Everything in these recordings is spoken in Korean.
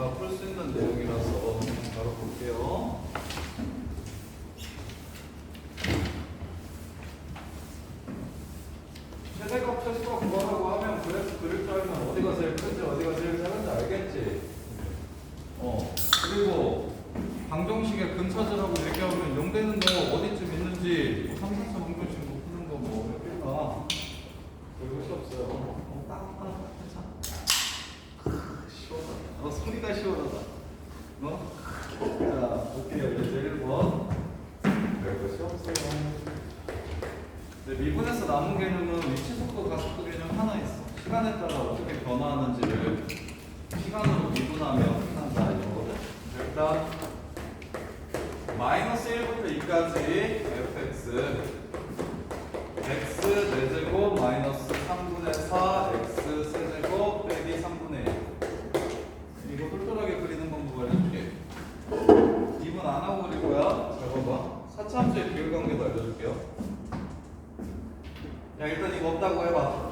다 풀 수 있는 내용이라서 바로 볼게요. 최대값, 최소값 구하라고 하면 그래프 그릴 줄 알면 어디가 제일 큰지 어디가 제일 작은지 알겠지? 그리고 방정식의 근 찾으라고 얘기하면 용되는 거 어디쯤 있는지 3, 4차 방정식 못 푸는 거뭐 몇개가 별 것이 없어요. 시원하다. 소리가 시원하다. 자, 볼게요. 이제 1번. 별 것이 없어요. 미분에서 남은 개념은 위치 속도 가속도 개념 하나 있어. 시간에 따라 어떻게 변화하는지를 시간으로 미분하면 한다 이거거든. 일단 마이너스 1부터 2까지 fx x 4제곱 마이너스 3분의 4 x 세제곱 빼기 3분의 1 이거 똘똘하게 그리는 방법 알려줄게. 미분 안 하고 그릴 거야. 잘 봐봐. 사차함수의 비율관계도 알려줄게요. 야, 일단 이거 없다고 해봐.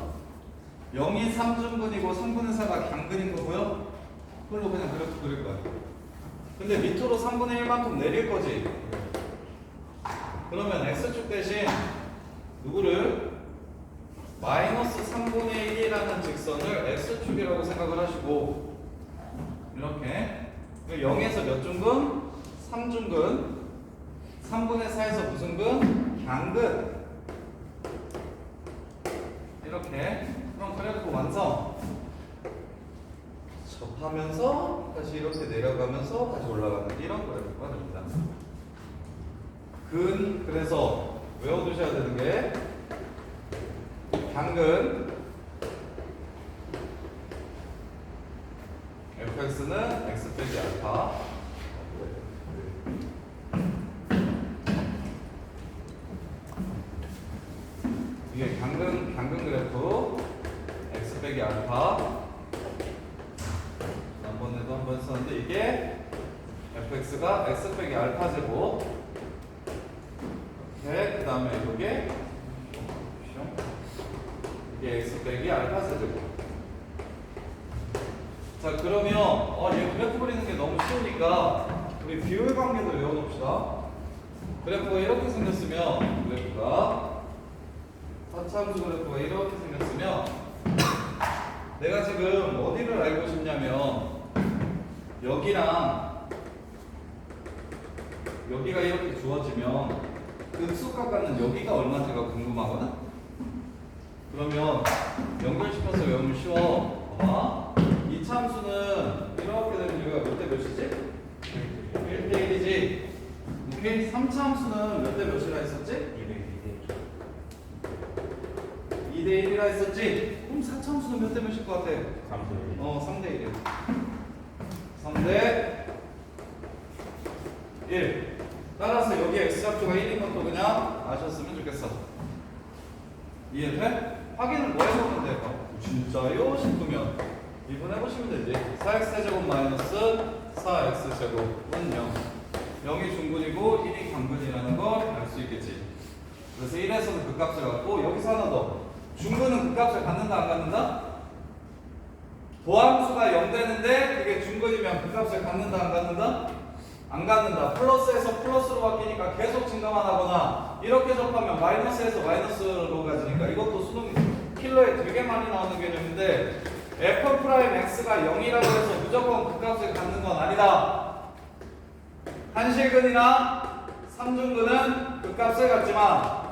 0이 3중근이고 3분의 4가 강근인 거 보여? 그걸로 그냥 그래프 그릴 거야. 근데 밑으로 3분의 1만큼 내릴 거지. 그러면 x축 대신 누구를? 마이너스 3분의 1이라는 직선을 x축이라고 생각을 하시고 이렇게 0에서 몇 중근? 3중근 3분의 4에서 무슨 근? 강근 이렇게. 그럼 그래프 완성. 접하면서 다시 이렇게 내려가면서 다시 올라가는 이런 그래프가 됩니다. 그래서 외워두셔야 되는 게 당근 fx는 x 빼기 알파 이게 당근 그래프 x 빼기 알파 지난번에도 한번 했었는데 이게 fx가 x 빼기 알파 제곱 그 다음에 이게 x 빼기 알파 세제곱. 자 그러면 얘 그래프 그리는 게 너무 쉬우니까 우리 비율 관계도 외워놓읍시다. 그래프가 이렇게 생겼으면 그래프가 사차함수 그래프가 이렇게 생겼으면 내가 지금 어디를 알고 싶냐면 여기랑 여기가 이렇게 주어지면 극소값과는 여기가 얼마인지가 궁금하거든? 그러면 연결시켜서 외우면 쉬워. 봐봐. 이 참수는 이렇게 되면 여기가 몇 대 몇이지? 1대 1이지. 오케이? 3차 함수는 몇 대 몇이라 했었지? 2대 1이라 했었지? 그럼 4차 함수는 몇 대 몇일 것 같아? 3대 1. 3대 1이야. 3대 1. 따라서 여기 x좌표가 1인 것도 그냥 아셨으면 좋겠어. 이해돼? 확인을 뭐 해보면 돼? 진짜요? 싶으면 미분해보시면 되지. 4x 세제곱 마이너스 4x 제곱은 0. 0이 중근이고 1이 강근이라는 걸 알 수 있겠지. 그래서 1에서는 그 값을 갖고 여기서 하나 더. 중근은 그 값을 갖는다 안 갖는다? 도함수가 0 되는데 그게 중근이면 그 값을 갖는다 안 갖는다? 안 갖는다. 플러스에서 플러스로 바뀌니까 계속 증가만 하거나 이렇게 접하면 마이너스에서 마이너스로 가지니까 이것도 수능 킬러에 되게 많이 나오는 개념인데 f'x가 0이라고 해서 무조건 그 값을 갖는 건 아니다. 한실근이나 삼중근은 그 값을 갖지만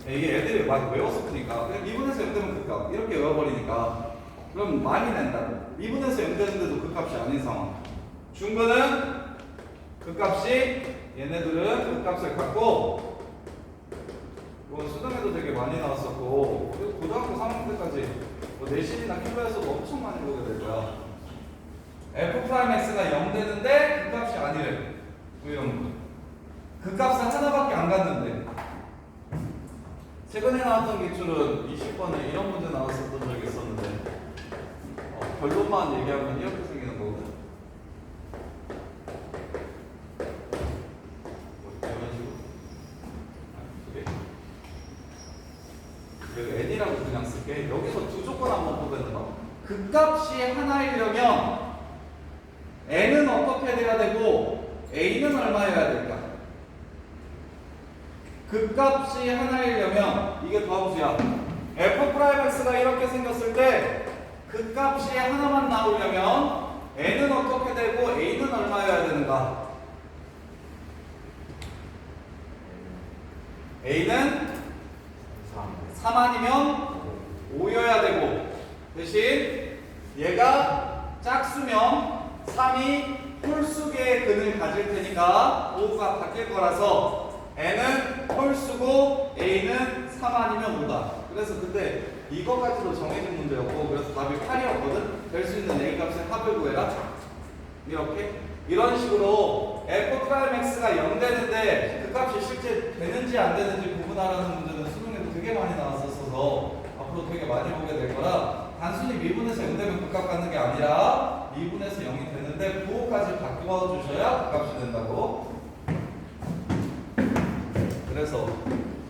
이게 애들이 많이 외워서 푸니까 그냥 미분에서 0 되면 그 값 이렇게 외워버리니까 그럼 많이 낸다고. 미분에서 0 되는데도 그 값이 아닌 상황. 중근은 그 값이 얘네들은 그 값을 갖고 이건 수능에도 되게 많이 나왔었고 그리고 고등학교 3학년 때까지 뭐 내신이나 킬러에서도 엄청 많이 보게 될 거야. f'x가 0 되는데 그 값이 아니래. 그 값을 하나밖에 안 갖는데 최근에 나왔던 기출은 20번에 이런 문제 나왔었던 적이 있었는데 결론만 얘기하면 이렇게 생기는 거거든. n이라고 그냥 쓸게. 여기서 두 조건 한번 보면 그 값이 하나이려면 n은 어떻게 돼야 되고 a는 얼마여야 될까? 극값이 하나이려면 이게 더함수야. f'x가 이렇게 생겼을 때 극값이 하나만 나오려면 n은 어떻게 되고 a는 얼마여야 되는가? a는 3 아니면 5여야 되고, 대신 얘가 짝수면 3이 홀수계의 근을 가질 테니까 5가 바뀔 거라서 n은 홀수고 a는 3 아니면 5다. 그래서 그때 이거까지도 정해진 문제였고, 그래서 답이 8이었거든. 될 수 있는 a 값의 합을 구해라. 이렇게 이런 식으로 f'x가 0 되는데 그 값이 실제 되는지 안 되는지 구분하라는 문제는 수능에도 되게 많이 나왔었어서 앞으로 되게 많이 보게 될 거라, 단순히 미분에서 0 되면 그 값 갖는 게 아니라 미분에서 0이 되는데 부호까지 바꿔 주셔야 그 값이 된다고. 그래서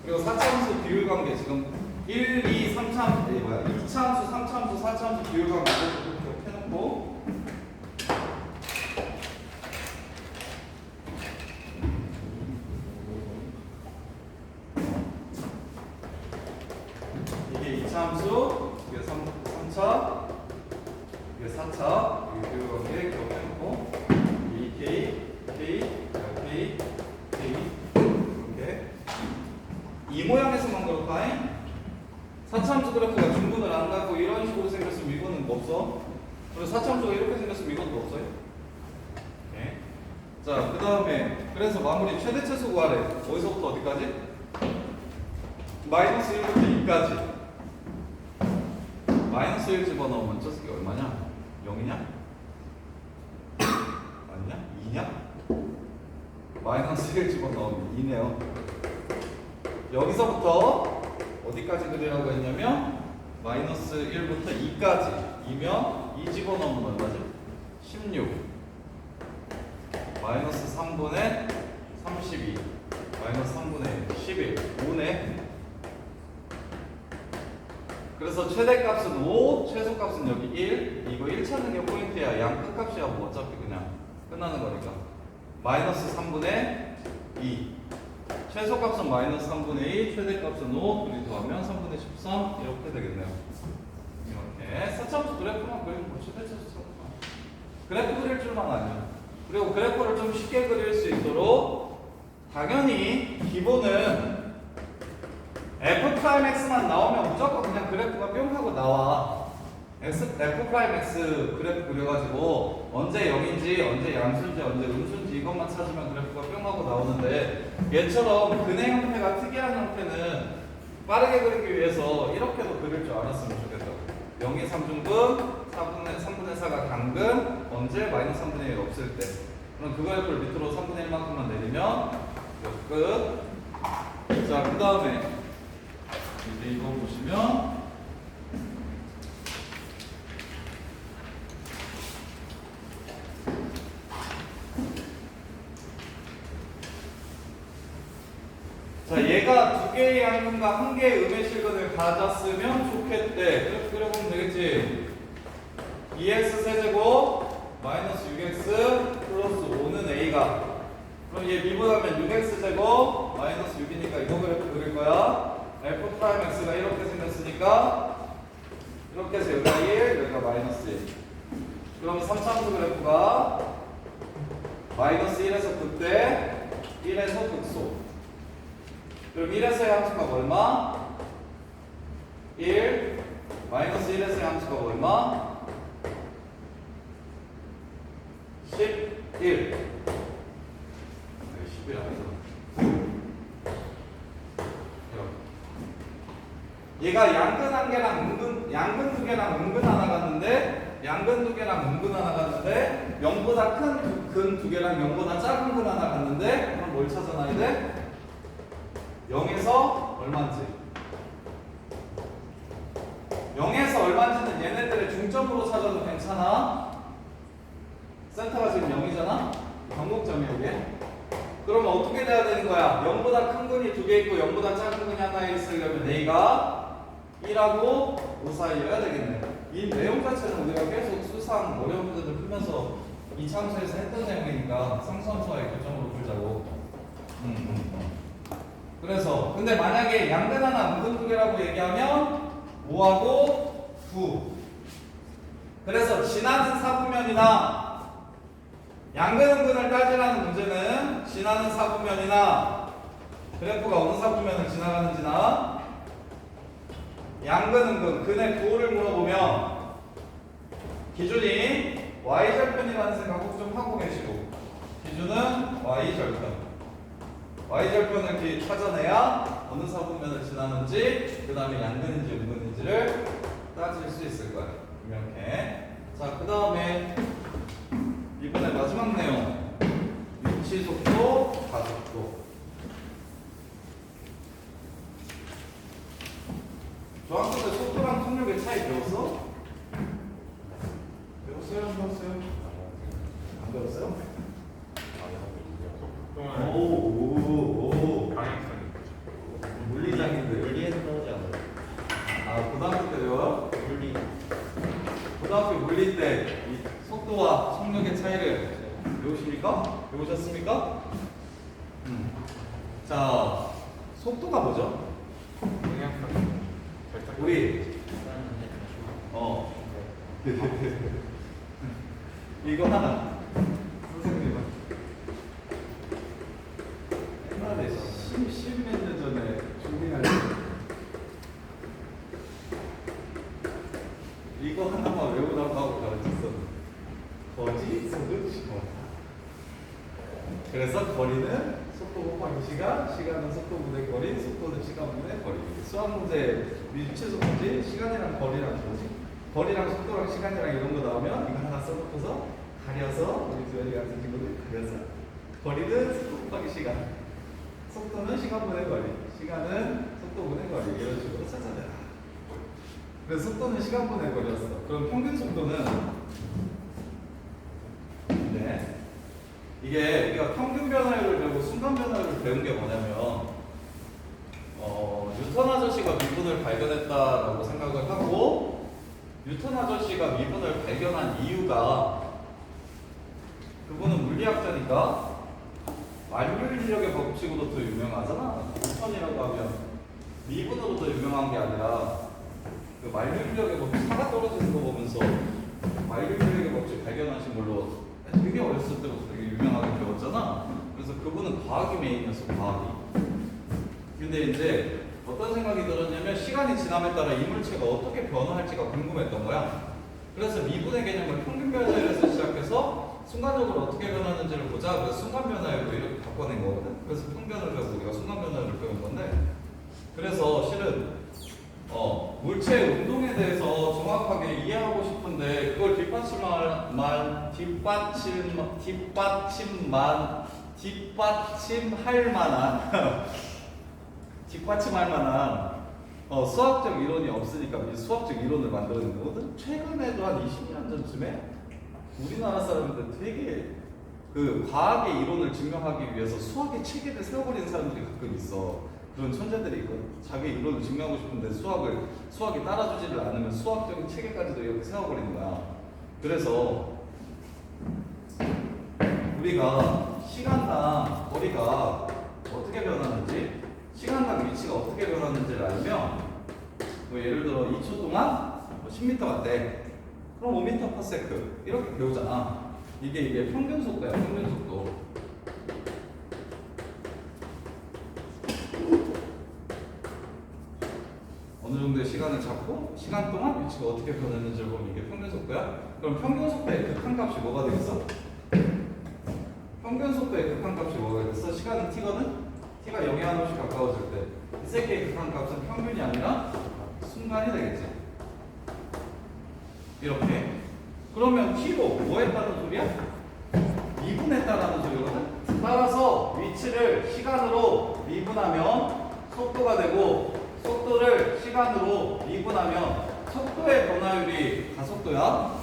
그리고 4차함수 비율 관계 지금 1, 2, 3차, 2차함수, 3차함수, 4차함수 비율 관계 이렇게 해놓고, 이게 2차 함수, 이게 3차, 이게 4차, 이게 비율 관계 기억해놓고, 이 K, K, K, K 이렇게 이 모양에서만 그렇다. 4차 함수 그래프가 중분을 안 가고 이런 식으로 생겼으면 이거는 없어. 그리고 4차 함수가 이렇게 생겼으면 이것도 없어요. 오케이. 자, 그 다음에 그래서 마무리 최대 최소 구하래. 어디서부터 어디까지? 마이너스 1부터 2까지. 마이너스 1 집어넣으면 저 새끼 얼마냐? 0이냐? 아니냐? 2냐? 마이너스 1 집어넣으면 2네요. 여기서부터 어디까지 그리라고 했냐면 마이너스 1부터 2까지 이면 2 집어넣으면 얼마지? 16 마이너스 3분의 32 마이너스 3분의 11 5네. 그래서 최대값은 5, 최소값은 여기 1. 이거 1 찾는 게 포인트야. 양 끝값이야 뭐 어차피 그냥 끝나는 거니까. 마이너스 3분의 2 최소값은 마이너스 3분의 2, 최대값은 5, 둘이 더하면 3분의 13 이렇게 되겠네요. 이렇게 4차함수 그래프만 그리면 뭐 최대 최소 그래프 그릴 줄만 아니야. 그리고 그래프를 좀 쉽게 그릴 수 있도록 당연히 기본은 f'x만 나오면 무조건 그냥 그래프가 뿅 하고 나와. f'x 그래프 그려가지고 언제 0인지 언제 양수인지 언제 음수인지 이것만 찾으면 그래프가 뿅 하고 나오는데, 얘처럼 근의 형태가 특이한 형태는 빠르게 그리기 위해서 이렇게도 그릴 줄 알았으면 좋겠다고. 0이 3중근, 3분의 4가 강근, 언제 마이너스 3분의 1 없을 때. 그럼 그 그래프를 밑으로 3분의 1만큼만 내리면 끝. 자, 그 다음에 이제 이거 보시면 자, 얘가 두 개의 양근과 한 개의 음의 실근을 가졌으면 좋겠대. 그래서 그려보면 되겠지. 2x 세제곱 마이너스 6x 플러스 5는 a가, 그럼 얘 미분하면 6x 제곱 마이너스 6이니까 이거 그래프 그릴 거야. f'x가 이렇게 생겼으니까 이렇게 해서 여기가 1, 여기가 마이너스 1. 그럼 3차함수 그래프가 마이너스 1에서 극대, 1에서 극소. 그럼 1에서의 함수가 얼마? 1. 마이너스 1에서의 함수가 얼마? 11. 11 아니죠. 얘가 양근 한 개랑 양근 두 개랑 음근 하나 갔는데, 양근 두 개랑 음근 하나 갔는데, 0보다 큰 근 두 개랑 0보다 작은 근 하나 갔는데, 그럼 뭘 찾아놔야 돼? 0에서 얼마인지. 0에서 얼마인지는 얘네들의 중점으로 찾아도 괜찮아. 센터가 지금 0이잖아? 변곡점이 이게. 그러면 어떻게 돼야 되는 거야? 0보다 큰 근이 두 개 있고 0보다 작은 근이 하나 있으려면 A가 1하고 5 사이여야 되겠네. 이 내용 자체는 우리가 계속 수상 어려운 문제들 풀면서 이차함수에서 했던 내용이니까 상수함수와의 교점으로 풀자고. 그래서 근데 만약에 양근 하나 음근 두 개라고 얘기하면 5하고 9. 그래서 지나는 사분면이나 양근 음근을 따지라는 문제는 지나는 사분면이나 그래프가 어느 사분면을 지나가는지나 양근 음근 근의 구호를 물어보면 기준이 y절편이라는 생각 꼭 좀 하고 계시고, 기준은 y절편. y절편을 찾아내야 어느 사분면을 지나는지, 그 다음에 양근인지 음근인지를 따질 수 있을 거예요. 이렇게. 자, 그 다음에 이번에 마지막 내용. 위치 속도, 가속도. 중학교 때 속도랑 속력의 차이 배웠어? 배웠어요? 안 배웠어요? 안 배웠어요? 오. 물리장인데. 물리에서 나오지 않아요? 아, 고등학교 때 배워요? 고등학교 물리 때 이 속도와 속력의 차이를 배우십니까? 배우셨습니까? 자, 속도가 뭐죠? 우리 이거 하나 선생님은 옛날에 10몇 년 전에 준비할 때 이거 하나만 외우라고 하고 가르쳤었는데 거지 속은 시간. 그래서 거리는 속도 곱하기 시간, 시간은 속도분의 거리, 속도는 시간분의 거리. 수학 문제 위치 속도지 시간이랑 거리랑 뭐지? 거리랑 속도랑 시간이랑 이런 거 나오면 이거 하나 써놓고서 가려서 우리 주연이 같은 친구들 가려서 거리는 속도 곱하기 시간, 속도는 시간분의 거리, 시간은 속도분의 거리 이런 식으로 찾아내라. 그래서 속도는 시간분의 거리였어. 그럼 평균 속도는 네. 이게 우리가 평균 변화율을 배우고 순간 변화율을 배운 게 뭐냐면 뉴턴 아저씨가 미분을 발견했다라고 생각을 하고 뉴턴 아저씨가 미분을 발견한 이유가 그분은 물리학자니까 만유인력의 법칙으로도 유명하잖아. 뉴턴이라고 하면 미분으로도 유명한 게 아니라 그 만유인력의 법칙 하나 떨어지는 거 보면서 만유인력의 법칙 발견하신 걸로 되게 어렸을 때부터 되게 유명하게 배웠잖아. 그래서 그분은 과학이 메인이었어, 과학이. 근데 이제 어떤 생각이 들었냐면 시간이 지남에 따라 이물체가 어떻게 변화할지가 궁금했던 거야. 그래서 미분의 개념을 평균 변화율에서 시작해서 순간적으로 어떻게 변하는지를 보자. 그래서 순간 변화율로 이렇게 바꿔낸 거거든. 그래서 평균을 배우고 우리가 순간 변화율을 배운 건데, 그래서 실은 물체의 운동에 대해서 정확하게 이해하고 싶은데 그걸 뒷받침할 만한 수학적 이론이 없으니까 이 수학적 이론을 만드는 거거든. 최근에도 한 20년 전쯤에 우리나라 사람들 되게 그 과학의 이론을 증명하기 위해서 수학의 체계를 세워버리는 사람들이 가끔 있어. 그런 천재들이 있거든. 자기 이론을 증명하고 싶은데 수학이 따라주지를 않으면 수학적인 체계까지도 이렇게 세워버리는 거야. 그래서 우리가 시간당 거리가 어떻게 변하는지, 시간당 위치가 어떻게 변하는지를 알면, 뭐 예를 들어 2초 동안 10m 같대. 그럼 5m/s 이렇게 배우잖아. 이게 평균 속도야, 평균 속도. 어느 정도의 시간을 잡고 시간 동안 위치가 어떻게 변했는지를 보면 이게 평균 속도야. 그럼 평균 속도의 극한값이 뭐가 되겠어? 평균 속도의 극한값이 뭐가 되겠어? 시간은 t거든? t가 0에 한없이 가까워질 때 이 새끼의 극한값은 평균이 아니라 순간이 되겠지. 이렇게. 그러면 t로 뭐 했다는 소리야? 미분했다라는 소리거든? 따라서 위치를 시간으로 미분하면 속도가 되고, 속도를 시간으로 미분하면 속도의 변화율이 가속도야.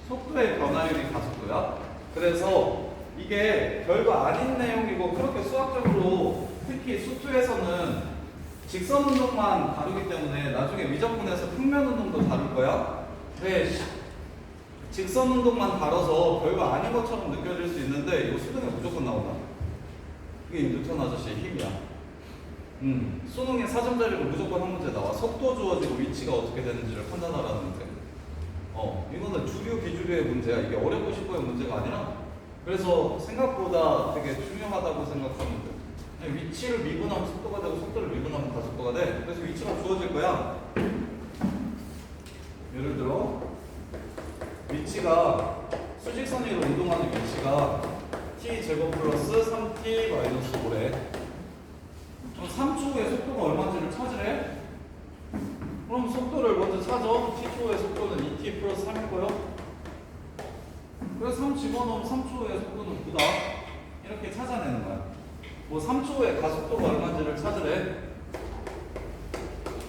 속도의 변화율이 가속도야. 그래서 이게 별거 아닌 내용이고, 그렇게 수학적으로 특히 수투에서는 직선 운동만 다루기 때문에 나중에 미적분에서 평면 운동도 다룰 거야. 왜? 직선 운동만 다뤄서 별거 아닌 것처럼 느껴질 수 있는데 이거 수능에 무조건 나온다. 이게 뉴턴 아저씨의 힘이야. 수능에 4점짜리로 무조건 한 문제 나와. 속도 주어지고 위치가 어떻게 되는지를 판단하라는 문제. 이거는 주류 비주류의 문제야. 이게 어렵고 싶어의 문제가 아니라. 그래서 생각보다 되게 중요하다고 생각하면 돼. 위치를 미분하면 속도가 되고 속도를 미분하면 가속도가 돼. 그래서 위치가 주어질 거야. 예를 들어 위치가 수직선 위로 운동하는 위치가 t제곱 플러스 3t 마이너스 5래. 그럼 3초 후에 속도가 얼마인지를 찾으래? 그럼 속도를 먼저 찾아. t초 후의 속도는 2t 플러스 3일 거요. 그래서 3 집어넣으면 3초 후의 속도는 9다. 이렇게 찾아내는 거야. 뭐 3초 후에 가속도가 얼마인지를 찾으래.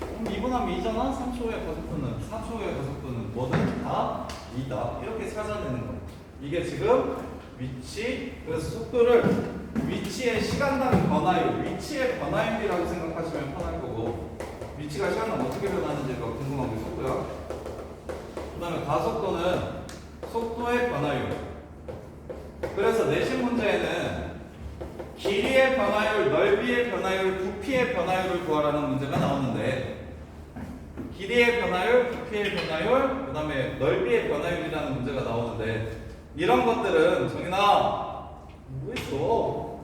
그럼 2분하면 2잖아. 3초 후의 가속도는 4초 후의 가속도는 뭐든 다 2다. 이렇게 찾아내는 거야. 이게 지금 위치. 그래서 속도를 위치의 시간당 변화율, 위치의 변화율이라고 생각하시면 편할 거고, 위치가 시간당 어떻게 변하는지가 궁금한 게 속도야. 그 다음에 가속도는 속도의 변화율. 그래서 내신 문제에는 길이의 변화율, 넓이의 변화율, 부피의 변화율을 구하라는 문제가 나오는데, 길이의 변화율, 부피의 변화율, 그 다음에 넓이의 변화율이라는 문제가 나오는데, 이런 것들은 정인아 뭐 있어?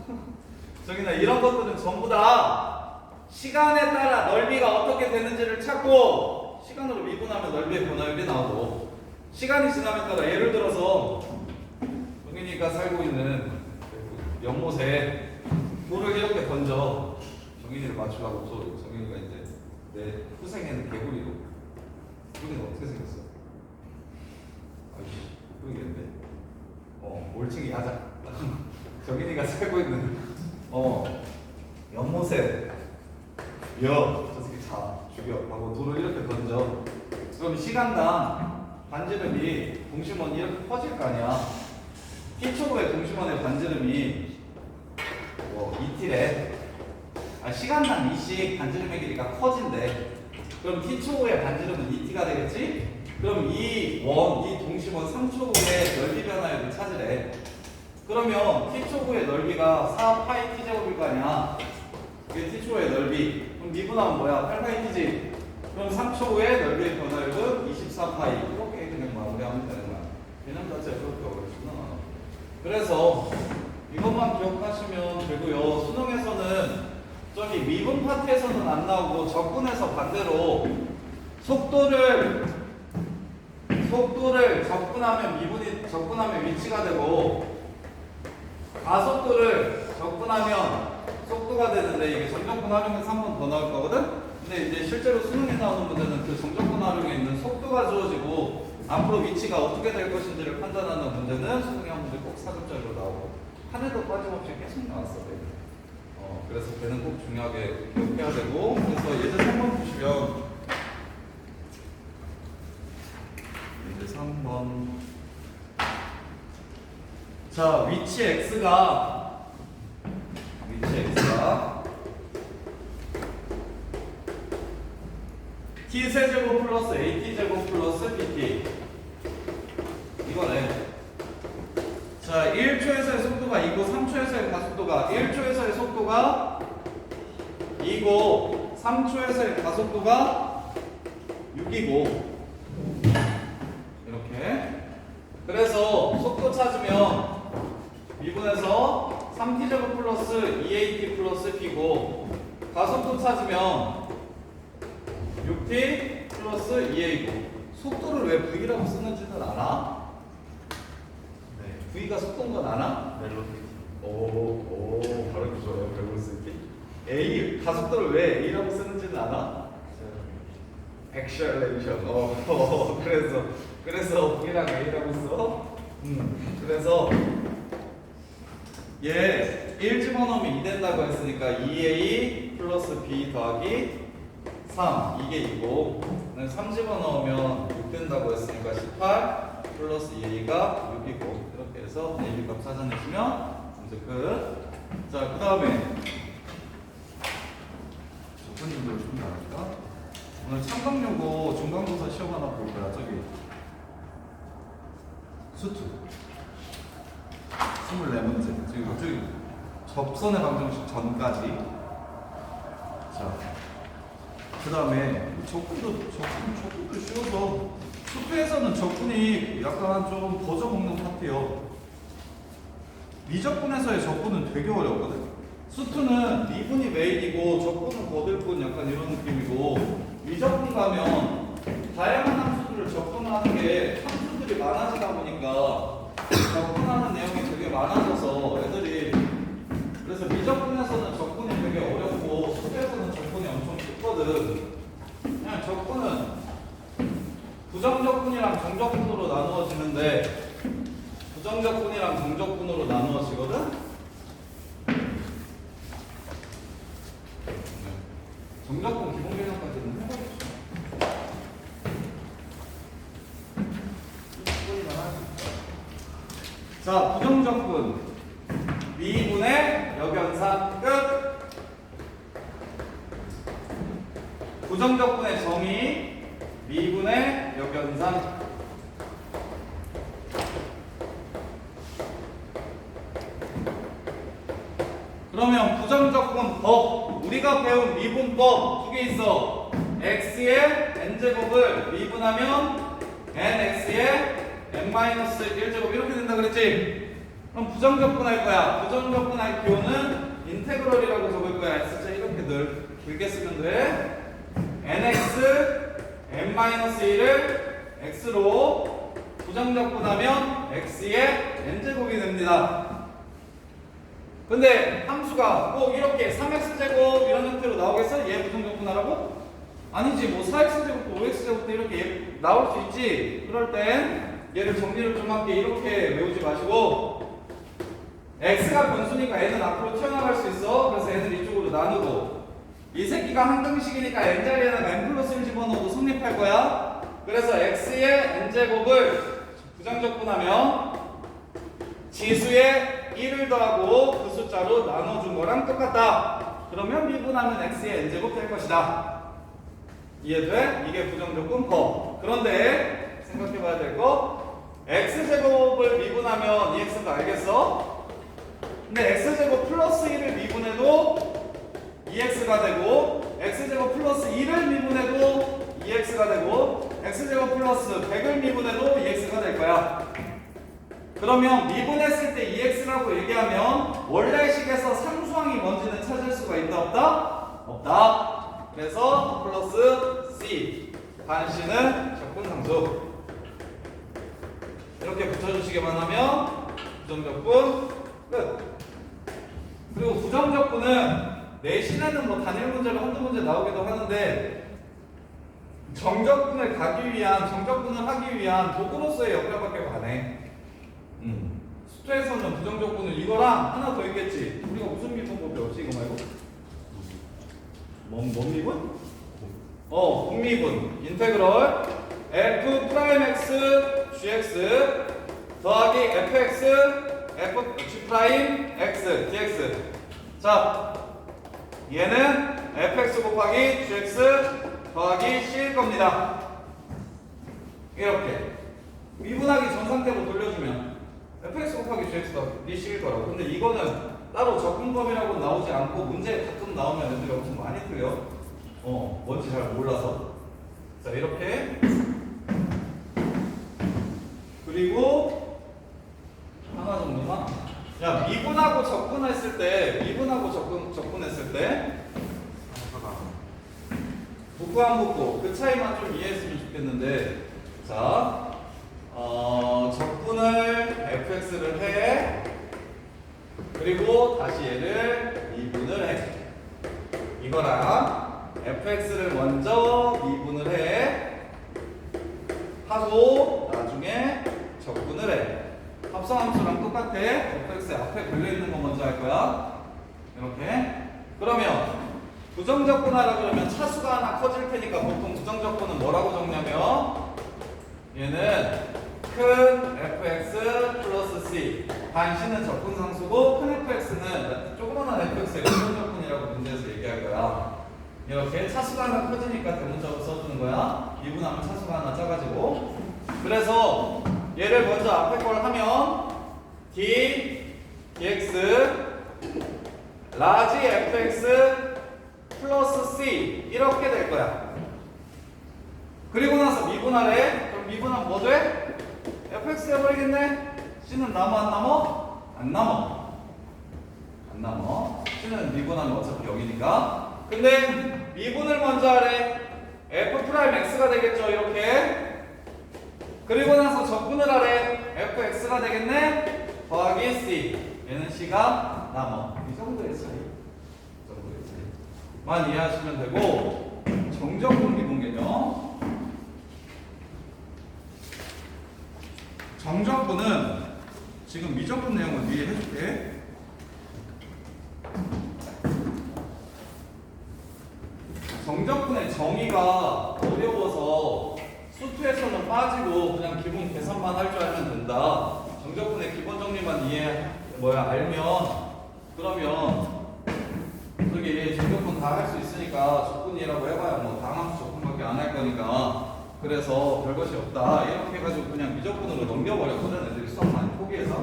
정인아 이런 것들은 전부 다 시간에 따라 넓이가 어떻게 되는지를 찾고 시간으로 미분하면 넓이의 변화율이 나오고, 시간이 지남에 따라 예를 들어서 정인이가 살고 있는 연못에 돌을 이렇게 던져. 정인이를 맞추려고 정인이가 이제 내 후생에는 개구리로. 개구리는 어떻게 생겼어? 아이씨 모르겠는데. 올챙이 하자. 정인이가 살고 있는 연못에 저 새끼 자 죽여 하고 돌을 이렇게 던져. 그럼 시간당 반지름이 동심원이 이렇게 커질 거 아니야. t초의 동심원의 반지름이 2t래. 시간당 2씩 반지름의 길이가 커진대. 그럼 t초의 반지름은 2t가 되겠지? 그럼 이 동심원 3초 후의 넓이 변화율을 찾으래. 그러면 t초 후의 넓이가 4파이 t제곱일 거 아니야. 그게 t초의 넓이. 그럼 미분하면 뭐야? 8파이 t지. 그럼 3초 후의 넓이의 변화율은 24파이. 이렇게 그냥 마무리하면 되는 거야. 개념 자체가 그렇게 어렵구나. 그래서 이것만 기억하시면 되고요. 수능에서는 저기 미분 파트에서는 안 나오고 적분해서 반대로 속도를 접근하면 위치가 되고, 가속도를 접근하면 속도가 되는데, 이게 정적분 활용해서 한 번 더 나올 거거든? 근데 이제 실제로 수능에 나오는 문제는 그 정적분 활용에 있는 속도가 주어지고 앞으로 위치가 어떻게 될 것인지를 판단하는 문제는 수능에 한 문제 꼭 4급짜리로 나오고, 한 해도 빠짐없이 계속 나왔어. 그래서 걔는 꼭 중요하게 기억해야 되고, 그래서 예제 3번 보시면 이제 3번. 자, 위치 x가 t 세제곱 플러스 at 제곱 플러스 bt 이거네. 자, 1초에서의 속도가 2고 3초에서의 가속도가 1초에서의 속도가 2고 3초에서의 가속도가 6이고, 이렇게. 그래서 속도 찾으면 미분해서 3t제곱 플러스 2at 플러스 b고, 가속도 찾으면 6t 플러스 2a고. 속도를 왜 v라고 쓰는지는 알아? V가 속도인 건 아나? 멜로디. 오, 발음이 좋아요. 배울 수 있게. A, 가속도를 왜 A라고 쓰는지는 아나? 액셀레이션. 그래서 V랑 A라고 써? 그래서 얘 1 집어넣으면 2 된다고 했으니까 2A 플러스 B 더하기 3, 이게 2고, 3 집어넣으면 6 된다고 했으니까 18 플러스 2A가 6이고, 이렇게 해서 A, B 값 찾아내시면 이제 끝. 자, 그 다음에 접근님들 좀 나갈까? 오늘 참강요고 중간고사 시험 하나 볼 거야. 저기 수투 24문제. 지금 접선의 방정식 전까지. 자, 그 다음에 적분도 쉬워서 수투에서는 적분이 약간 좀 버져먹는 파트요. 미적분에서의 적분은 되게 어려웠거든. 수투는 미분이 메인이고 적분은 거들분 약간 이런 느낌이고, 미적분 가면 다양한 함수들을 적분하는 게 함수들이 많아지다 보니까 적분하는 내용이 되게 많아져서 애들이, 그래서 미적분에서는 적분이 되게 어렵고 수투에서는 적분이 엄청 쉽거든. 그냥 적분은 부정적분이랑 정적분으로 나누어지는데, 부정적분이랑 정적분으로 나누어지거든. 정적분 기본 개념까지는 해보겠죠. 자, 부정적분 미분의 역연사 끝. 부정적분의 정의 미분의 역연상. 그러면 부정적분 법, 우리가 배운 미분법 두 개 있어. x의 n제곱을 미분하면 nx의 n-1제곱 이렇게 된다 그랬지? 그럼 부정적분 할 거야. 부정적분 할 기호는 인테그럴이라고 적을 거야. S자 이렇게 늘 길게 쓰면 돼. nx n-1을 x로 부정적분하면 x의 n제곱이 됩니다. 근데 함수가 꼭 이렇게 3x제곱 이런 형태로 나오겠어? 얘 부정적분하라고? 아니지. 뭐 4x제곱도 5x제곱도 이렇게 나올 수 있지. 그럴 땐 얘를 정리를 좀 할게. 이렇게 외우지 마시고, x가 변수니까 n은 앞으로 튀어나갈 수 있어. 그래서 n을 이쪽으로 나누고, 이 새끼가 한등식이니까 n자리에다가 n+1 집어넣어도 성립할 거야. 그래서 x의 n제곱을 부정적분하면 지수의 1을 더하고 그 숫자로 나눠준 거랑 똑같다. 그러면 미분하면 x의 n제곱 될 것이다. 이해돼? 이게 부정적분 법. 그런데 생각해봐야 될 거, x제곱을 미분하면 2x도 알겠어? 근데 x제곱 플러스 1을 미분해도 2x가 되고, x제곱 플러스 1을 미분해도 2x가 되고, x제곱 플러스 100을 미분해도 2x가 될 거야. 그러면 미분했을 때 2x라고 얘기하면 원래 식에서 상수항이 뭔지는 찾을 수가 있다 없다? 없다. 그래서 플러스 c, 반씨는 적분상수. 이렇게 붙여주시기만 하면 부정적분 끝. 그리고 부정적분은 내신에는 뭐 단일 문제로 한두 문제 나오기도 하는데, 정적분을 하기 위한 도구로서의 역할밖에 안 해. 수투에서는 부정적분은 이거랑 하나 더 있겠지. 우리가 무슨 미분법 배웠지? 이거 말고? 뭔 미분? 분미분. 인테그럴 f'(x) gx 더하기 fx fg' dx. 자, 얘는 fx 곱하기 gx 더하기 c일 겁니다. 이렇게 미분하기 전 상태로 돌려주면 fx 곱하기 gx 더하기 c일 거라고. 근데 이거는 따로 적분법이라고 나오지 않고 문제에 가끔 나오면 애들이 엄청 많이 틀려. 뭔지 잘 몰라서. 자, 이렇게. 그리고 하나 정도만. 야, 미분하고 적분했을 때, 적분했을 때 복구 안 복구 그 차이만 좀 이해했으면 좋겠는데, 자, 적분을 fx를 해. 그리고 다시 얘를 미분을 해. 이거랑 fx를 먼저 미분을 해. 하고 나중에 적분을 해. 합성함수랑 똑같아. fx 앞에 걸려있는 거 먼저 할 거야. 이렇게. 그러면 부정적분 하라 그러면 차수가 하나 커질 테니까 보통 부정적분은 뭐라고 적냐면, 얘는 큰 fx 플러스 c, 반씨는 적분상수고 큰 fx는 조그만한 fx의 부정적분이라고 문제에서 얘기할 거야. 이렇게 차수가 하나 커지니까 대문자로 써주는 거야. 미분하면 차수가 하나 작아지고. 그래서 얘를 먼저 앞에 걸 하면 dx 라지 fx 플러스 c 이렇게 될 거야. 그리고 나서 미분하래. 그럼 미분하면 뭐 돼? fx 해버리겠네. c는 남어 안 남어? 안 남어. 안 남어. c는 미분하면 어차피 0이니까. 근데 미분을 먼저 하래. f'x가 되겠죠 이렇게. 그리고 나서 적분을 하래. fx가 되겠네. 더하기 c. 얘는 c가 남어. 이 정도의 차이. 이 정도의 차이만 이해하시면 되고, 정적분 기본 개념. 정적분은 지금 미적분 내용을 위에 해줄게. 정적분의 정의가 어려워서 수투에서는 빠지고 그냥 기본 계산만 할 줄 알면 된다. 정적분의 기본 정리만 알면 그러면 저기 정적분 다 할 수 있으니까 적분이라고 해봐야 뭐 다함수 적분밖에 안 할 거니까 그래서 별것이 없다 이렇게 해가지고 그냥 미적분으로 넘겨버렸거든. 애들이 수학 많이 포기해서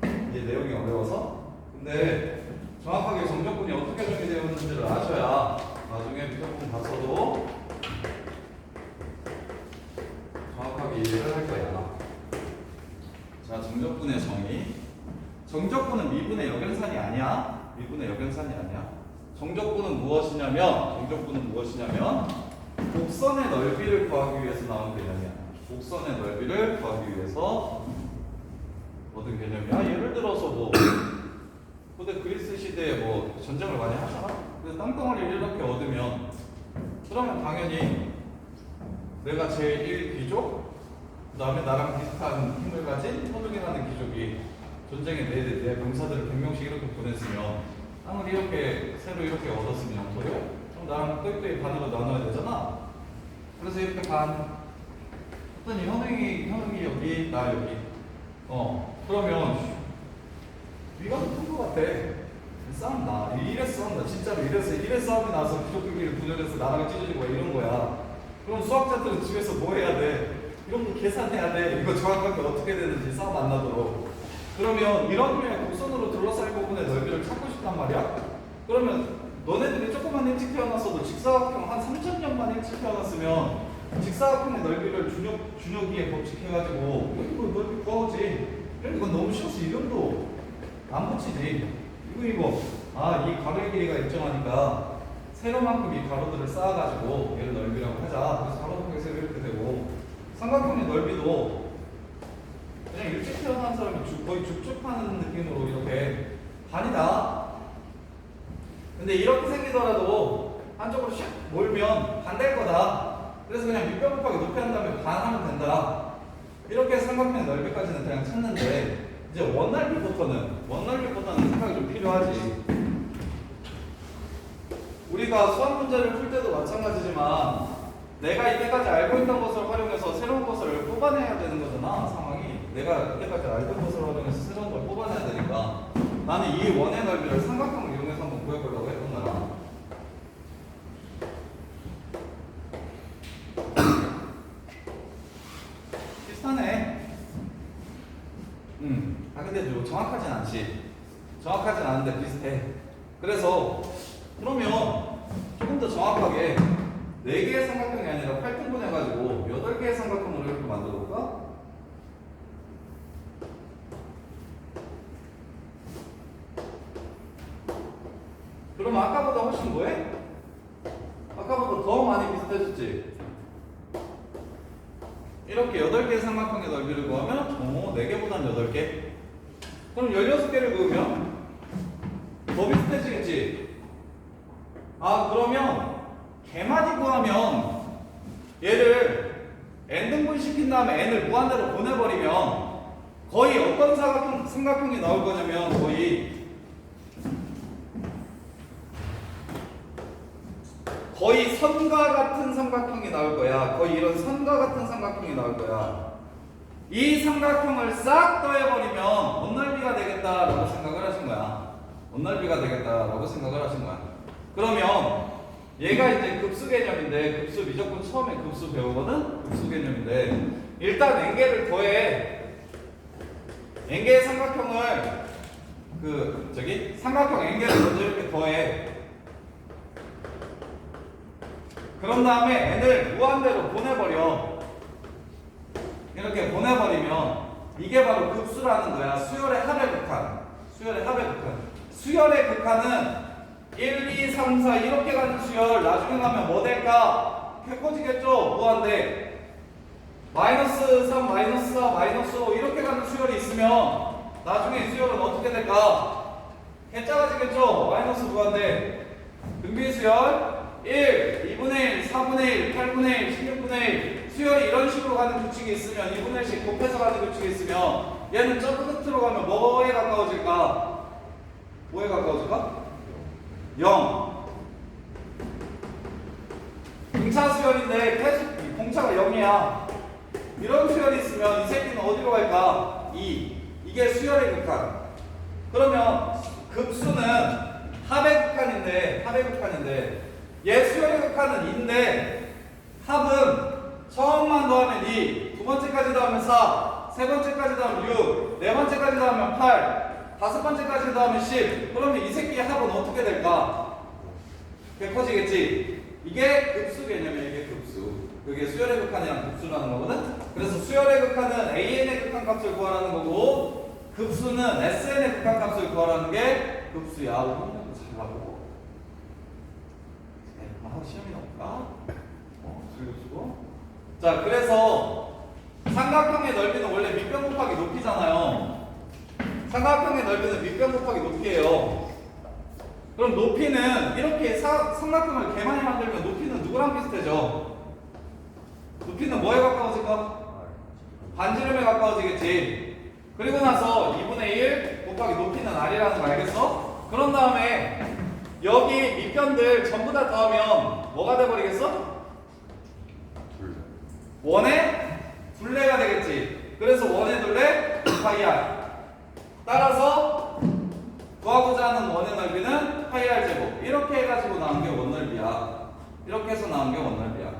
이제 내용이 어려워서. 근데 정확하게 정적분이 어떻게 정의되어 있는지를 아셔야 나중에 미적분 봤어도 정확하게 이해를 할 거야. 자, 정적분의 정의. 정적분은 미분의 역연산이 아니야. 미분의 역연산이 아니야. 정적분은 무엇이냐면 곡선의 넓이를 구하기 위해서 나온 개념이야. 곡선의 넓이를 구하기 위해서 얻은 개념이야. 예를 들어서 뭐 고대 그리스 시대에 뭐 전쟁을 많이 하잖아. 그래서 땅덩어리를 이렇게 얻으면 그러면 당연히 내가 제1귀족 그 다음에 나랑 비슷한 힘을 가진 호동이라는 귀족이 전쟁에 내 병사들을 100명씩 이렇게 보냈으면 땅을 이렇게 새로 이렇게 얻었으면 그럼 나랑 또이또이 반으로 나눠야 되잖아. 그래서 이렇게 반 어떤 현웅이 여기 나 여기 그러면 위가 높은 것 같아. 싸움나. 이래 싸움나. 진짜로 이래 싸움이 나서 귀족끼리 분열해서 나라가 찢어지고 막 이런 거야. 그럼 수학자들은 집에서 뭐 해야 돼? 이런 거 계산해야 돼. 이거 정확하게 어떻게 되는지 싸움 안 나도록. 그러면 이런 류의 곡선으로 둘러싸인 부분의 넓이를 찾고 싶단 말이야? 그러면 너네들이 조금만 일찍 태어났어도 직사각형 한 3000년만 일찍 태어났으면 직사각형의 넓이를 준혁이의 법칙 해가지고 이거 넓이 구하지. 이건 너무 쉬워서 이름도 안 붙이지. 이거 이 가로의 길이가 일정하니까 세로만큼 이 가로들을 쌓아가지고 얘를 넓이라고 하자. 그래서 가로목의 세로 이렇게 되고 삼각형의 넓이도 그냥 일찍 태어난 사람이 거의 죽죽하는 느낌으로 이렇게 반이다. 근데 이렇게 생기더라도 한쪽으로 샥 몰면 반 될 거다. 그래서 그냥 밑변 곱하기 높이 한 다음에 반 하면 된다. 이렇게 삼각형의 넓이까지는 그냥 찾는데 이제 원넓이부터는 생각이 좀 필요하지. 우리가 수학 문제를 풀 때도 마찬가지지만 내가 이때까지 알고 있던 것을 활용해서 새로운 것을 뽑아내야 되는 거잖아. 상황이 내가 이때까지 알던 것을 활용해서 새로운 걸 뽑아내야 되니까 나는 이 원의 넓이를 삼각형을 이용해서 한번 구해보려고 했던 거야. 비슷하네. 근데 좀 정확하진 않지. 정확하진 않은데 비슷해. 그래서 그러면 조금 더 정확하게 4개의 삼각형이 아니라 8등분 해가지고 8개의 삼각형으로 이렇게 만들어 볼까? 그럼 아까보다 훨씬 뭐해? 아까보다 더 많이 비슷해졌지? 이렇게 8개의 삼각형의 넓이를 구하면 4개보단 8개. 그럼 16개를 그으면 더 비슷해지겠지? 그러면 개만이 구하면 얘를 n등분 시킨 다음에 n을 무한대로 보내버리면 거의 어떤 삼각형이 나올 거냐면 거의 선과 같은 삼각형이 나올 거야. 거의 이런 선과 같은 삼각형이 나올 거야. 이 삼각형을 싹 더해버리면 원넓이가 되겠다라고 생각을 하신 거야. 원넓이가 되겠다라고 생각을 하신 거야. 그러면 얘가 이제 급수 개념인데, 급수 미적분 처음에 급수 배우거든? 급수 개념인데 일단 n개를 더해. n개의 삼각형을 삼각형 n개를 먼저 이렇게 더해. 그런 다음에 n을 무한대로 보내버려. 이렇게 보내버리면 이게 바로 급수라는 거야. 수열의 합의 극한. 수열의 극한은 1, 2, 3, 4 이렇게 가는 수열 나중에 가면 뭐 될까? 커지겠죠? 무한대. 마이너스 3, 마이너스 4, 마이너스 5 이렇게 가는 수열이 있으면 나중에 수열은 어떻게 될까? 작아지겠죠? 마이너스 무한대. 등비수열 1, 2분의 1, 4분의 1, 8분의 1, 16분의 1 수열이 이런 식으로 가는 규칙이 있으면 2분의 1씩 곱해서 가는 규칙이 있으면 얘는 저 끝으로 가면 뭐에 가까워질까? 0. 공차 수열인데 계속 공차가 0이야. 이런 수열이 있으면 이 새끼는 어디로 갈까? 2. 이게 수열의 극한. 그러면 급수는 합의 극한인데 얘 수열의 극한은 2인데 합은 처음만 더하면 2, 두 번째까지 더하면 4, 세 번째까지 더하면 6, 네 번째까지 더하면 8, 다섯 번째까지 더하면 10. 그러면 이 새끼의 합은 어떻게 될까? 그게 커지겠지. 이게 급수 개념이야. 이게 급수. 그게 수열의 극한이랑 급수라는 거거든. 그래서 수열의 극한은 AN의 극한 값을 구하라는 거고 급수는 SN의 극한 값을 구하라는 게 급수야. 잘하고. 시험이 나올까? 수고. 자, 그래서 삼각형의 넓이는 원래 밑변 곱하기 높이잖아요. 삼각형의 넓이는 밑변 곱하기 높이에요. 그럼 높이는 이렇게 삼각형을 개 많이 만들면 높이는 누구랑 비슷해져? 높이는 뭐에 가까워질까? 반지름에 가까워지겠지. 그리고 나서 2분의 1 곱하기 높이는 r이라는 거 알겠어? 그런 다음에 여기 밑변들 전부 다 더하면 뭐가 돼버리겠어? 원의 둘레가 되겠지. 그래서 원의 둘레 파이 r. 따라서 구하고자 하는 원의 넓이는 파이 r 제곱. 이렇게 해가지고 나온 게 원넓이야. 이렇게 해서 나온 게 원넓이야.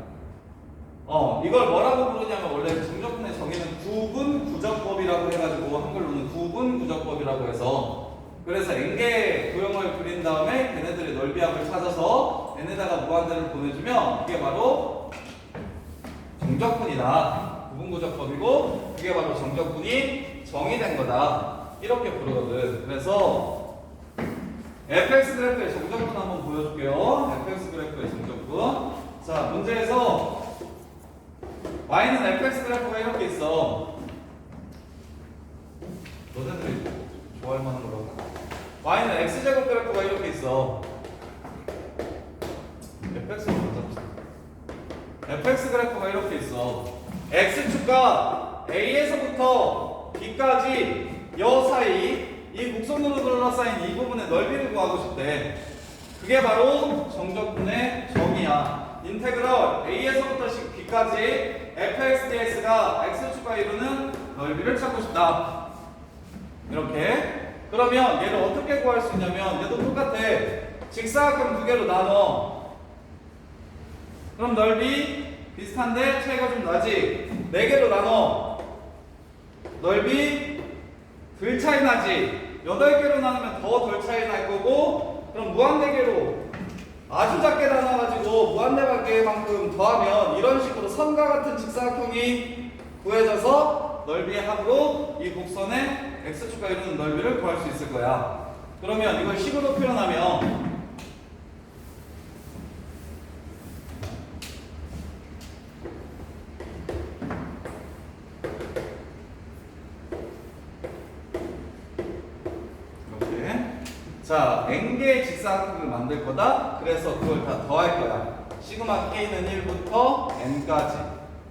이걸 뭐라고 부르냐면 원래 정적분의 정의는 구분구적법이라고 해가지고 한글로는 구분구적법이라고 해서 그래서 n개의 도형을 그린 다음에 걔네들의 넓이합을 찾아서 n에다가 무한대를 보내주면 이게 바로 정적분이다. 구분구적법이고 그게 바로 정적분이 정의된 거다. 이렇게 부르거든. 그래서 fx 그래프의 정적분 한번 보여줄게요. fx 그래프의 정적분. 자, 문제에서 y는 fx 그래프가 이렇게 있어. 너네들이 좋아할 만한 거라고. y는 x제곱 그래프가 이렇게 있어. fx로 보자. fx 그래프가 이렇게 있어. x축과 a에서부터 b까지 요 사이 이 곡선으로 둘러싸인 이 부분의 넓이를 구하고 싶대. 그게 바로 정적분의 정의야. 인테그럴 a에서부터 b까지 fx dx가 x축과 이루는 넓이를 찾고 싶다. 이렇게. 그러면 얘를 어떻게 구할 수 있냐면 얘도 똑같아. 직사각형 두 개로 나눠. 그럼 넓이 비슷한데 차이가 좀 나지. 네 개로 나눠. 넓이 덜 차이 나지. 8개로 나누면 더 덜 차이 날 거고. 그럼 무한대개로 아주 작게 나눠가지고 무한대개만큼 더하면 이런 식으로 선과 같은 직사각형이 구해져서 넓이의 합으로 이 곡선의 x축과 이루는 넓이를 구할 수 있을 거야. 그러면 이걸 식으로 표현하면 이렇게. 자, n개의 직사각형을 만들 거다. 그래서 그걸 다 더할 거야. 시그마 k는 1부터 n까지.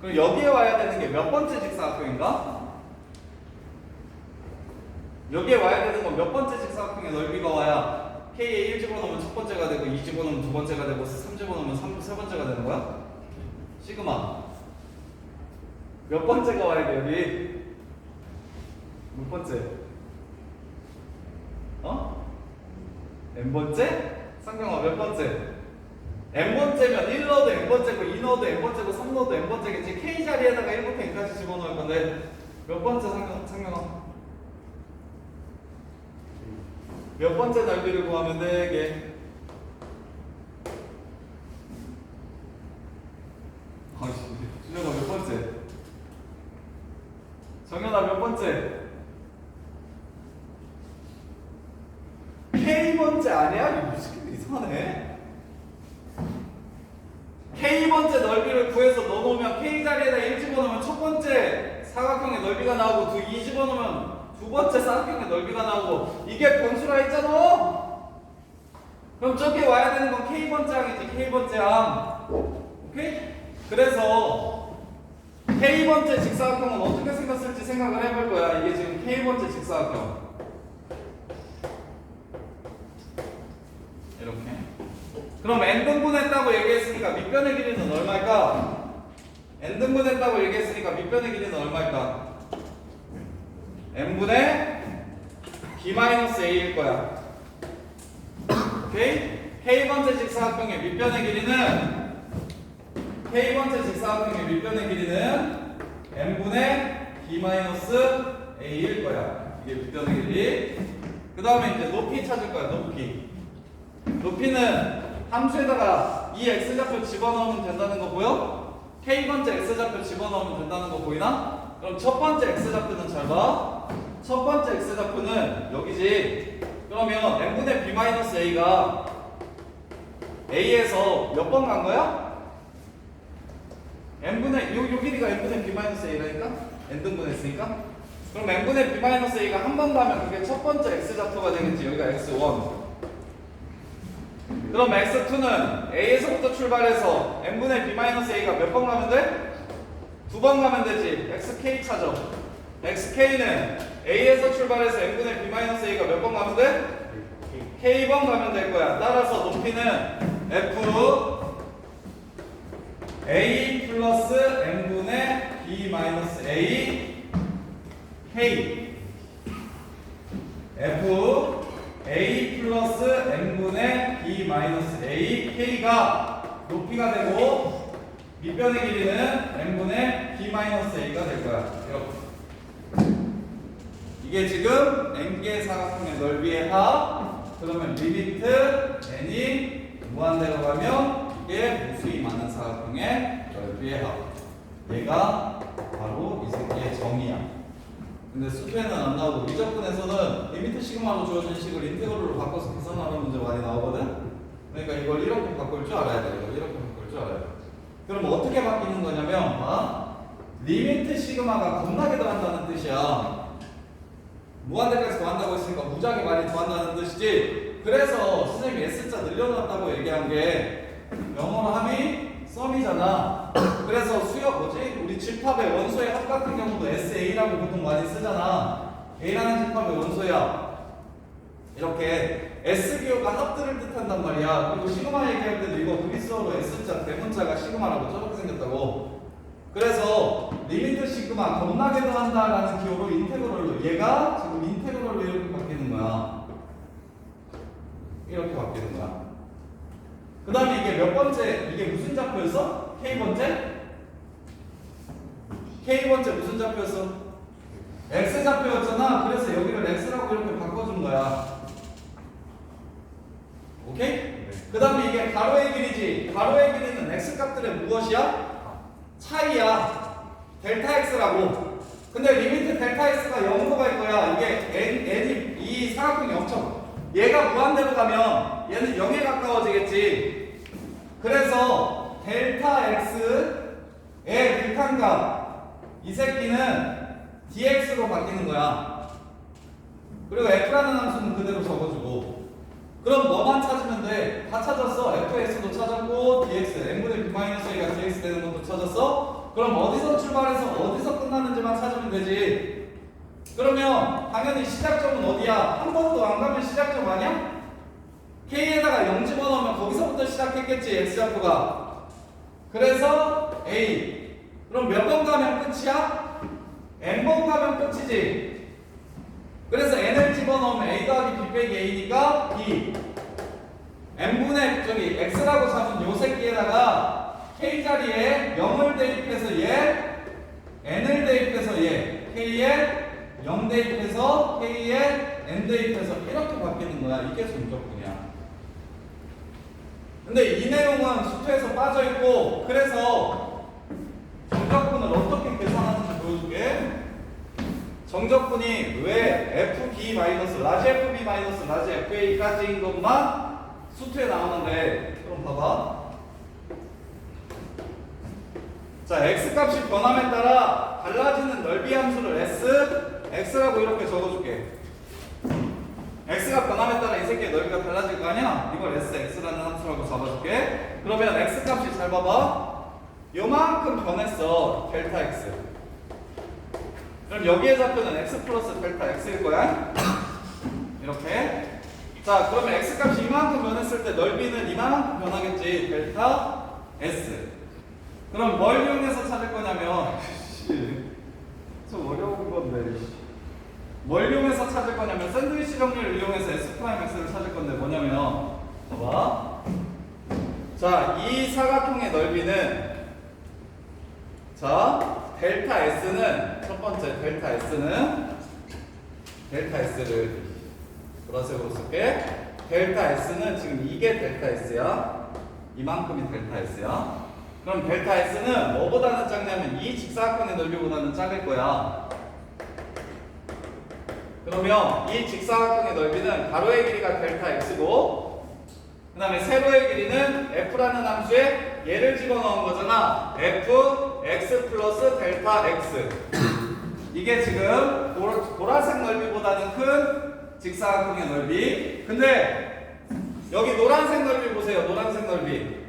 그럼 여기에 와야 되는 게 몇 번째 직사각형인가? 여기에 와야 되는 건 몇 번째 직사각형의 넓이가 와야 K에 1 집어넣으면 첫 번째가 되고 2 집어넣으면 두 번째가 되고 3 집어넣으면 세 번째가 되는 거야? 시그마 몇 번째가 와야 돼 여기? 몇 번째? n번째? 상경아 몇 번째? n번째면 1 넣어도 n번째고 2 넣어도 n번째고 3 넣어도 n번째겠지. K 자리에다가 1부터 n까지 집어넣을 건데 몇 번째 상경아? 몇 번째 넓이를 구하면 되게? 아이씨, 준혁아 몇 번째? 정현아 몇 번째? K번째 아니야? 이거 무슨 이상하네. K번째 넓이를 구해서 넣어놓으면 K 자리에다 1 집어넣으면 첫 번째 사각형의 넓이가 나오고 2 집어넣으면 두 번째 사각형의 넓이가 나오고 이게 변수라 했잖아. 그럼 저기 와야 되는 건 K번째 항이지. K번째 항. 오케이? 그래서 K번째 직사각형은 어떻게 생겼을지 생각을 해볼 거야. 이게 지금 K번째 직사각형. 이렇게. 그럼 n등분했다고 얘기했으니까 밑변의 길이는 얼마일까? n등분했다고 얘기했으니까 밑변의 길이는 얼마일까? n분의 b-a일 거야. 오케이? K번째 직사각형의 밑변의 길이는 n분의 b-a일 거야. 이게 밑변의 길이. 그 다음에 이제 높이 찾을 거야. 높이는 함수에다가 이 x좌표 집어넣으면 된다는 거 보여? K번째 x좌표 집어넣으면 된다는 거 보이나? 그럼 첫 번째 x좌표는 잘 봐. 첫 번째 x좌표는 여기지. 그러면 n분의 b-a가 a에서 몇 번 간 거야? n분의 요 길이가 n분의 b-a라니까? n등분했으니까? 그럼 n분의 b-a가 한 번 가면 그게 첫 번째 x좌표가 되겠지. 여기가 x1. 그럼 x2는 a에서부터 출발해서 n분의 b-a가 몇 번 가면 돼? 두 번 가면 되지. xk 찾아. xk는 a에서 출발해서 n분의 b-a가 몇 번 가면 돼? k번 가면 될 거야. 따라서 높이는 f a 플러스 n분의 b-a k f a 플러스 n분의 b-a k가 높이가 되고 밑변의 길이는 n분의 b-a가 될 거야. 이렇게. 이게 지금 n개 사각형의 넓이의 합. 그러면 리미트 n이 무한대로 가면 이게 무수히 많은 사각형의 넓이의 합. 얘가 바로 이 새끼의 정의야. 근데 수표에는 안 나오고 미적분에서는 리미트 시그마로 주어진 식을 인테그럴로 바꿔서 계산하는 문제 많이 나오거든. 그러니까 이걸 이렇게 바꿀 줄 알아야 돼. 이렇게 바꿀 줄 알아야 돼. 그럼 어떻게 바뀌는 거냐면 리미트 시그마가 겁나게 더한다는 뜻이야. 무한대까지 더한다고 했으니까 무지하게 많이 더한다는 뜻이지. 그래서 선생님이 S자 늘려놨다고 얘기한 게 영어로 함이 썸이잖아. 그래서 우리 집합의 원소의 합 같은 경우도 SA라고 보통 많이 쓰잖아. A라는 집합의 원소야. 이렇게 S기호가 합들을 뜻한단 말이야. 그리고 시그마 얘기할 때도 이거 그리스어로 S자 대문자가 시그마라고 저렇게 생겼다고. 그래서 리미트 시그마 겁나게 더한다라는 기호로 인테그럴로 얘가 지금 인테그럴로 이렇게 바뀌는 거야. 이렇게 바뀌는 거야. 그 다음에 이게 몇 번째, 이게 무슨 좌표였어? K번째? K번째 무슨 좌표였어? X좌표였잖아. 그래서 여기를 X라고 이렇게 바꿔준 거야. 오케이? 네. 그 다음에 이게 가로의 길이지. 가로의 길이는 X값들의 무엇이야? 차이야. 델타 X라고. 근데 리미트 델타 X가 0으로 갈 거야. 이게 n이 이 사각형이 0점. 얘가 무한대로 가면 얘는 0에 가까워지겠지. 그래서 델타 X의 극한값 이 새끼는 dx로 바뀌는 거야. 그리고 f라는 함수는 그대로 적어주고. 그럼 뭐만 찾으면 돼? 다 찾았어. fx도 찾았고 dx, n분의 b-a가 dx 되는 것도 찾았어. 그럼 어디서 출발해서 어디서 끝나는지만 찾으면 되지. 그러면 당연히 시작점은 어디야? 한 번도 안 가면 시작점 아니야? K에다가 0 집어넣으면 거기서부터 시작했겠지, X좌표가. 그래서 A. 그럼 몇 번 가면 끝이야? N번 가면 끝이지. 그래서 N을 집어넣으면 A 더하기 B 빼기 A니까 B. N분의 X라고 잡은 요 새끼에다가 K 자리에 0을 대입해서 얘, N을 대입해서 얘, K에 0 대입해서 K에 N 대입해서 이렇게 바뀌는 거야. 이게 정적분이야. 근데 이 내용은 수투에서 빠져있고, 그래서 정적분을 어떻게 계산하는지 보여줄게. 정적분이 왜 FB 마이너스 라지 FB 마이너스 라지 FA까지인 것만 수투에 나오는데, 그럼 봐봐. 자, x값이 변함에 따라 달라지는 넓이 함수를 x라고 이렇게 적어줄게. x가 변함에 따라 이 새끼의 넓이가 달라질 거 아니야? 이걸 x라는 함수라고 잡아줄게. 그러면 x값이 잘 봐봐. 요만큼 변했어. 델타 x. 그럼 여기에 잡표는 x 플러스 델타 x일 거야. 이렇게. 자, 그러면 x값이 이만큼 변했을 때 넓이는 이만큼 변하겠지. 델타 s. 그럼 뭘 이용해서 찾을 거냐면 좀 어려운 건데 뭘 이용해서 찾을 거냐면 샌드위치 정리를 이용해서 S'X를 찾을 건데 뭐냐면 봐봐. 자, 이 사각형의 넓이는 자 델타 S는 첫 번째 델타 S를 보라색으로 쓸게. 델타 S는 지금 이게 델타 S야. 이만큼이 델타 S야. 그럼 델타 S는 뭐보다는 작냐면 이 직사각형의 넓이보다는 작을 거야. 그러면 이 직사각형의 넓이는 가로의 길이가 델타 X고 그 다음에 세로의 길이는 F라는 함수에 얘를 집어넣은 거잖아. F, X 플러스 델타 X. 이게 지금 보라색 넓이보다는 큰 직사각형의 넓이. 근데 여기 노란색 넓이 보세요. 노란색 넓이.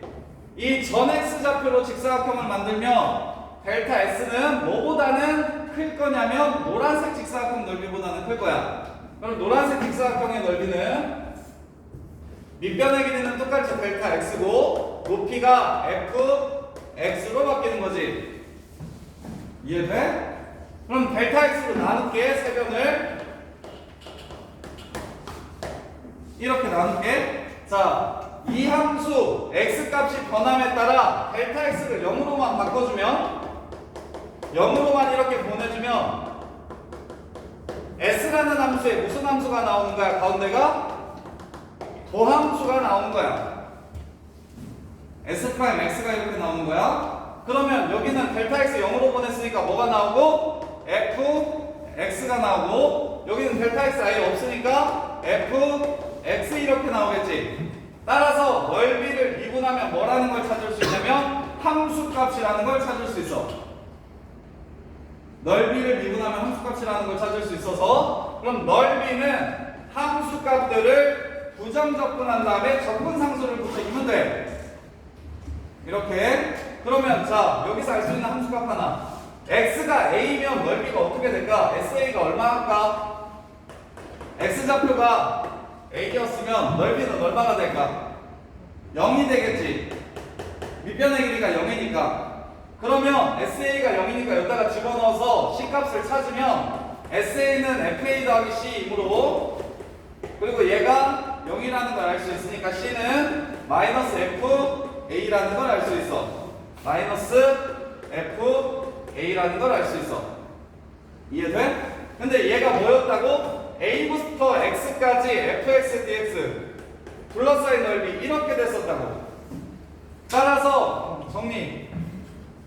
이 전 X좌표로 직사각형을 만들면 델타 S는 뭐보다는 클 거냐면 노란색 직사각형 넓이보다는 클 거야. 그럼 노란색 직사각형의 넓이는 밑변의 길이는 똑같이 델타 X고 높이가 F, X로 바뀌는 거지. 이해돼? 그럼 델타 X로 나눌게. 세변을 이렇게 나눌게. 자, 이 함수 x값이 변함에 따라 델타 x를 0으로만 바꿔주면 0으로만 이렇게 보내주면 s라는 함수에 무슨 함수가 나오는 거야? 가운데가 도함수가 나오는 거야. s 프라임 x가 이렇게 나오는 거야. 그러면 여기는 델타 x 0으로 보냈으니까 뭐가 나오고 f x가 나오고 여기는 델타 x 아예 없으니까 f x 이렇게 나오겠지. 따라서 넓이를 미분하면 뭐라는 걸 찾을 수 있냐면 함수값이라는 걸 찾을 수 있어. 넓이를 미분하면 함수값이라는 걸 찾을 수 있어서 그럼 넓이는 함수값들을 부정적분한 다음에 적분상수를 붙여주면 돼. 이렇게. 그러면 자 여기서 알 수 있는 함수값 하나. x가 a면 넓이가 어떻게 될까? sa가 얼마일까? x좌표가 a였으면 넓이는 얼마나 될까? 0이 되겠지. 밑변의 길이가 0이니까. 그러면 SA가 0이니까 여기다가 집어넣어서 C값을 찾으면 SA는 FA 더하기 C이므로 그리고 얘가 0이라는 걸 알 수 있으니까 C는 마이너스 FA라는 걸 알 수 있어. 마이너스 FA라는 걸 알 수 있어. 이해돼? 근데 얘가 뭐였다고? A부터 X까지 fx dx 둘러싸인 넓이 이렇게 됐었다고. 따라서 정리.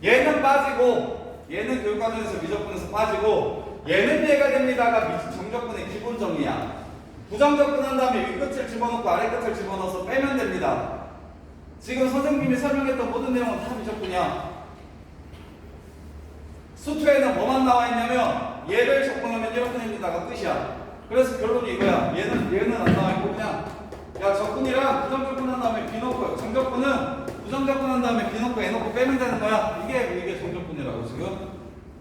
얘는 빠지고 얘는 교육과정에서 미적분에서 빠지고 얘는 얘가 됩니다가 정적분의 기본 정리야. 부정적분한 다음에 윗끝을 집어넣고 아래끝을 집어넣어서 빼면 됩니다. 지금 선생님이 설명했던 모든 내용은 다 미적분이야. 수투에는 뭐만 나와 있냐면 얘를 적분하면 이렇게 됩니다가 끝이야. 그래서 결론이 이거야. 얘는 안 나와 있고 그냥 야 적분이랑 부정적분한 다음에 B 넣고 정적분은 부정적분한 다음에 B 넣고 A 넣고 빼면 되는 거야. 이게 정적분이라고 지금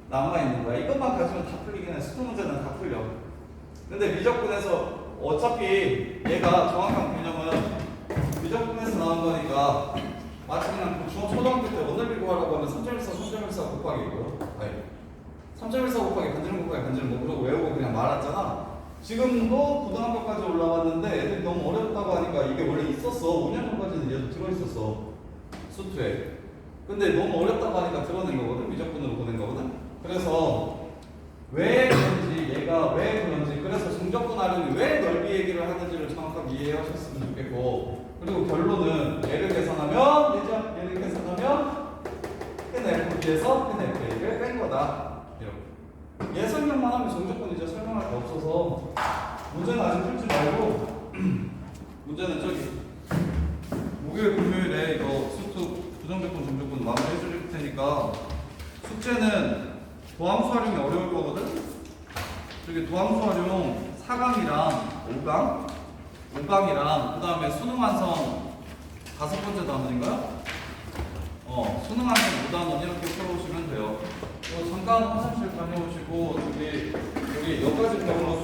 남아 있는 거야. 이것만 가지면 다 풀리긴 해. 수투 문제는 다 풀려. 근데 미적분에서 어차피 얘가 정확한 개념은 미적분에서 나온 거니까 마치 그냥 초등학교 때 원넓이 구하라고 하면 3.14 곱하기 이거. 아니 3.14 곱하기 반지름 곱하기 반지름 뭐 그러고 외우고 그냥 말았잖아. 지금도 고등학교까지 올라왔는데 애들이 너무 어렵다고 하니까 이게 원래 있었어. 5년 전까지는 얘도 들어있었어. 수투에. 근데 너무 어렵다고 하니까 드러낸 거거든. 미적분으로 보낸 거거든. 그래서 왜 그런지 얘가 왜 그런지, 그래서 정적분 활용이 왜 넓이 얘기를 하는지를 정확하게 이해하셨으면 좋겠고, 그리고 결론은 얘를 계산하면 얘죠. 얘를 계산하면 큰 FB에서 큰 FA를 뺀 거다. 이렇게. 얘 설명만 하면 정적분이죠. 설명할 게 없어서 문제는 아직 풀지 말고 문제는 저기 목요일 금요일에 이거 수투 부정적분 정적분 마무리 해줄 테니까 숙제는 도함수 활용이 어려울 거거든. 저기 도함수 활용 4강이랑 5강이랑 그 다음에 수능 완성 5번째 단원인가요? 수능 완성 5단원 이렇게 풀어오시면 돼요. 잠깐 화장실 다녀오시고 저기 여기까지 배운 거